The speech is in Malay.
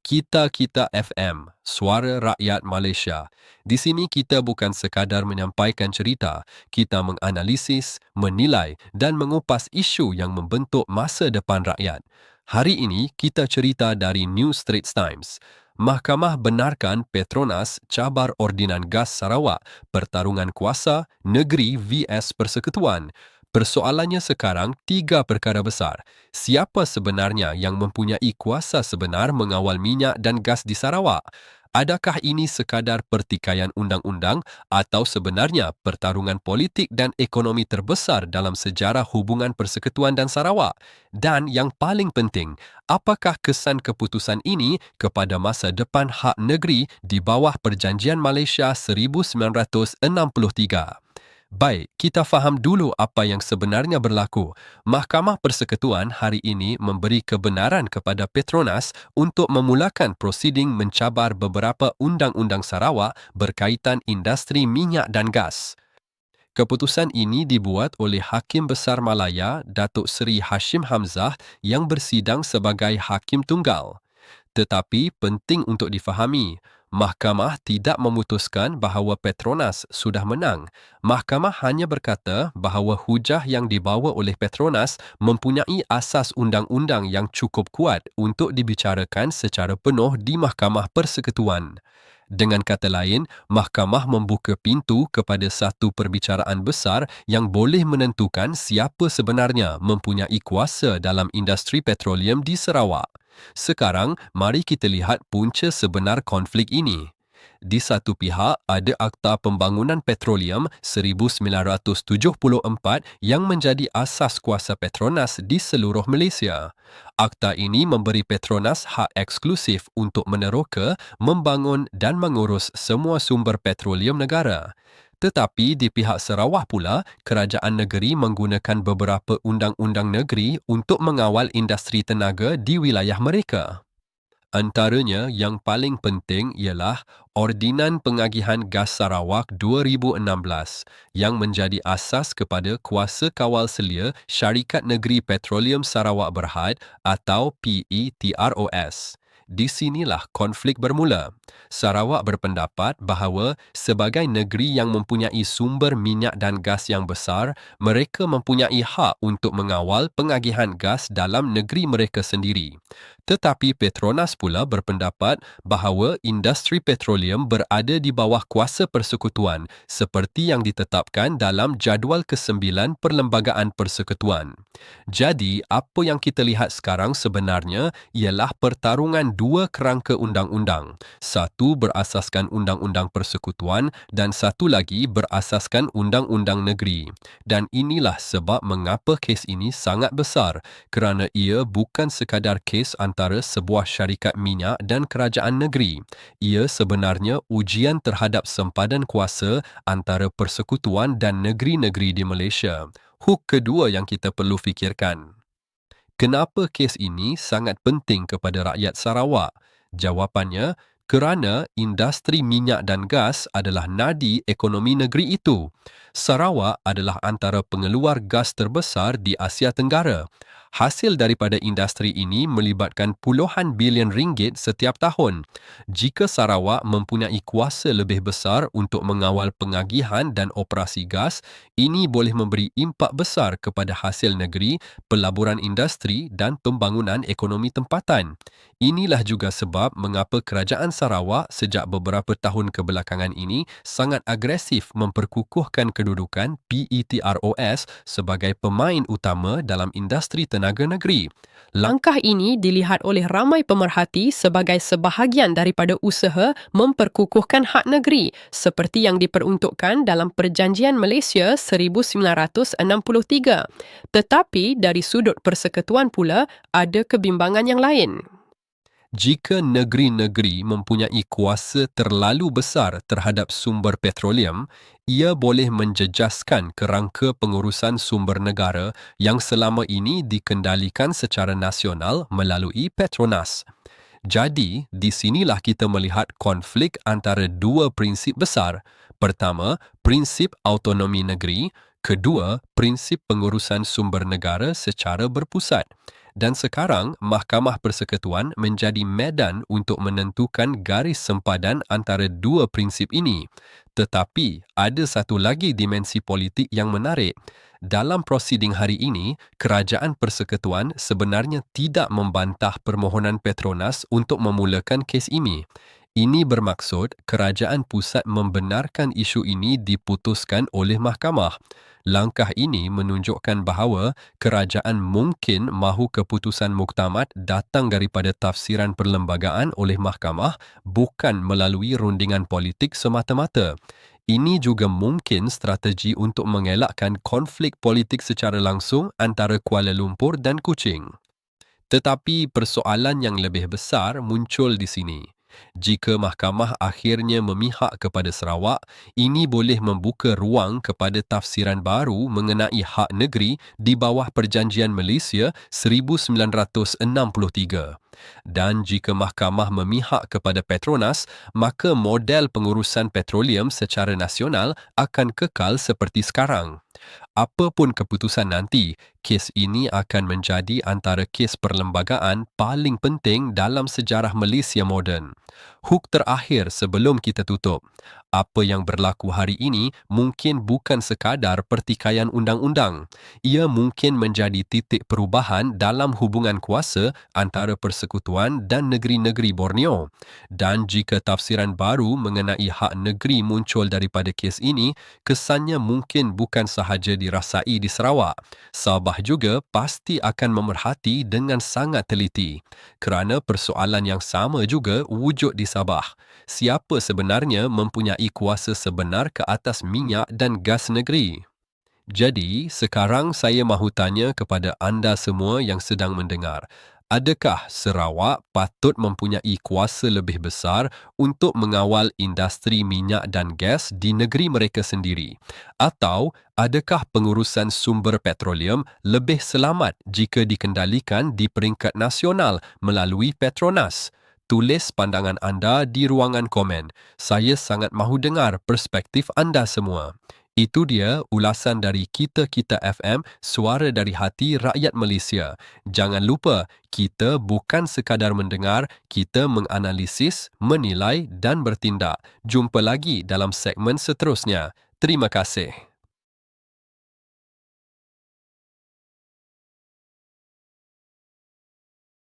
Kita FM, Suara Rakyat Malaysia. Di sini kita bukan sekadar menyampaikan cerita, kita menganalisis, menilai dan mengupas isu yang membentuk masa depan rakyat. Hari ini kita cerita dari New Straits Times. Mahkamah benarkan Petronas cabar Ordinan Gas Sarawak, pertarungan kuasa, negeri vs Persekutuan. Persoalannya sekarang tiga perkara besar. Siapa sebenarnya yang mempunyai kuasa sebenar mengawal minyak dan gas di Sarawak? Adakah ini sekadar pertikaian undang-undang atau sebenarnya pertarungan politik dan ekonomi terbesar dalam sejarah hubungan Persekutuan dan Sarawak? Dan yang paling penting, apakah kesan keputusan ini kepada masa depan hak negeri di bawah Perjanjian Malaysia 1963? Baik, kita faham dulu apa yang sebenarnya berlaku. Mahkamah Persekutuan hari ini memberi kebenaran kepada Petronas untuk memulakan prosiding mencabar beberapa undang-undang Sarawak berkaitan industri minyak dan gas. Keputusan ini dibuat oleh Hakim Besar Malaya, Datuk Seri Hashim Hamzah yang bersidang sebagai Hakim Tunggal. Tetapi penting untuk difahami, Mahkamah tidak memutuskan bahawa Petronas sudah menang. Mahkamah hanya berkata bahawa hujah yang dibawa oleh Petronas mempunyai asas undang-undang yang cukup kuat untuk dibicarakan secara penuh di Mahkamah Persekutuan. Dengan kata lain, Mahkamah membuka pintu kepada satu perbicaraan besar yang boleh menentukan siapa sebenarnya mempunyai kuasa dalam industri petroleum di Sarawak. Sekarang, mari kita lihat punca sebenar konflik ini. Di satu pihak, ada Akta Pembangunan Petroleum 1974 yang menjadi asas kuasa Petronas di seluruh Malaysia. Akta ini memberi Petronas hak eksklusif untuk meneroka, membangun dan mengurus semua sumber petroleum negara. Tetapi di pihak Sarawak pula, kerajaan negeri menggunakan beberapa undang-undang negeri untuk mengawal industri tenaga di wilayah mereka. Antaranya yang paling penting ialah Ordinan Pengagihan Gas Sarawak 2016 yang menjadi asas kepada kuasa kawal selia Syarikat Negeri Petroleum Sarawak Berhad atau PETROS. Di sinilah konflik bermula. Sarawak berpendapat bahawa sebagai negeri yang mempunyai sumber minyak dan gas yang besar, mereka mempunyai hak untuk mengawal pengagihan gas dalam negeri mereka sendiri. Tetapi Petronas pula berpendapat bahawa industri petroleum berada di bawah kuasa Persekutuan seperti yang ditetapkan dalam Jadual ke-9 Perlembagaan Persekutuan. Jadi, apa yang kita lihat sekarang sebenarnya ialah pertarungan dua kerangka undang-undang. Satu berasaskan Undang-Undang Persekutuan dan satu lagi berasaskan Undang-Undang Negeri. Dan inilah sebab mengapa kes ini sangat besar kerana ia bukan sekadar kes antara sebuah syarikat minyak dan kerajaan negeri. Ia sebenarnya ujian terhadap sempadan kuasa antara Persekutuan dan negeri-negeri di Malaysia. Hook kedua yang kita perlu fikirkan. Kenapa kes ini sangat penting kepada rakyat Sarawak? Jawapannya, kerana industri minyak dan gas adalah nadi ekonomi negeri itu. Sarawak adalah antara pengeluar gas terbesar di Asia Tenggara. Hasil daripada industri ini melibatkan puluhan bilion ringgit setiap tahun. Jika Sarawak mempunyai kuasa lebih besar untuk mengawal pengagihan dan operasi gas, ini boleh memberi impak besar kepada hasil negeri, pelaburan industri dan pembangunan ekonomi tempatan. Inilah juga sebab mengapa kerajaan Sarawak sejak beberapa tahun kebelakangan ini sangat agresif memperkukuhkan kedudukan PETROS sebagai pemain utama dalam industri tenaga negeri. Langkah ini dilihat oleh ramai pemerhati sebagai sebahagian daripada usaha memperkukuhkan hak negeri seperti yang diperuntukkan dalam Perjanjian Malaysia 1963. Tetapi dari sudut persekutuan pula ada kebimbangan yang lain. Jika negeri-negeri mempunyai kuasa terlalu besar terhadap sumber petroleum, ia boleh menjejaskan kerangka pengurusan sumber negara yang selama ini dikendalikan secara nasional melalui Petronas. Jadi, di sinilah kita melihat konflik antara dua prinsip besar. Pertama, prinsip autonomi negeri. Kedua, prinsip pengurusan sumber negara secara berpusat. Dan sekarang, Mahkamah Persekutuan menjadi medan untuk menentukan garis sempadan antara dua prinsip ini. Tetapi, ada satu lagi dimensi politik yang menarik. Dalam prosiding hari ini, Kerajaan Persekutuan sebenarnya tidak membantah permohonan Petronas untuk memulakan kes ini. Ini bermaksud kerajaan pusat membenarkan isu ini diputuskan oleh mahkamah. Langkah ini menunjukkan bahawa kerajaan mungkin mahu keputusan muktamad datang daripada tafsiran perlembagaan oleh mahkamah bukan melalui rundingan politik semata-mata. Ini juga mungkin strategi untuk mengelakkan konflik politik secara langsung antara Kuala Lumpur dan Kuching. Tetapi persoalan yang lebih besar muncul di sini. Jika mahkamah akhirnya memihak kepada Sarawak, ini boleh membuka ruang kepada tafsiran baru mengenai hak negeri di bawah Perjanjian Malaysia 1963. Dan jika mahkamah memihak kepada Petronas, maka model pengurusan petroleum secara nasional akan kekal seperti sekarang. Apapun keputusan nanti, kes ini akan menjadi antara kes perlembagaan paling penting dalam sejarah Malaysia moden. Hook terakhir sebelum kita tutup. Apa yang berlaku hari ini mungkin bukan sekadar pertikaian undang-undang. Ia mungkin menjadi titik perubahan dalam hubungan kuasa antara persekutuan dan negeri-negeri Borneo. Dan jika tafsiran baru mengenai hak negeri muncul daripada kes ini, kesannya mungkin bukan sahaja dirasai di Sarawak. Sabah juga pasti akan memerhati dengan sangat teliti. Kerana persoalan yang sama juga wujud di Sabah. Siapa sebenarnya mempunyai kuasa sebenar ke atas minyak dan gas negeri? Jadi, sekarang saya mahu tanya kepada anda semua yang sedang mendengar. Adakah Sarawak patut mempunyai kuasa lebih besar untuk mengawal industri minyak dan gas di negeri mereka sendiri? Atau adakah pengurusan sumber petroleum lebih selamat jika dikendalikan di peringkat nasional melalui Petronas? Tulis pandangan anda di ruangan komen. Saya sangat mahu dengar perspektif anda semua. Itu dia ulasan dari Kita FM, suara dari hati rakyat Malaysia. Jangan lupa, kita bukan sekadar mendengar, kita menganalisis, menilai dan bertindak. Jumpa lagi dalam segmen seterusnya. Terima kasih.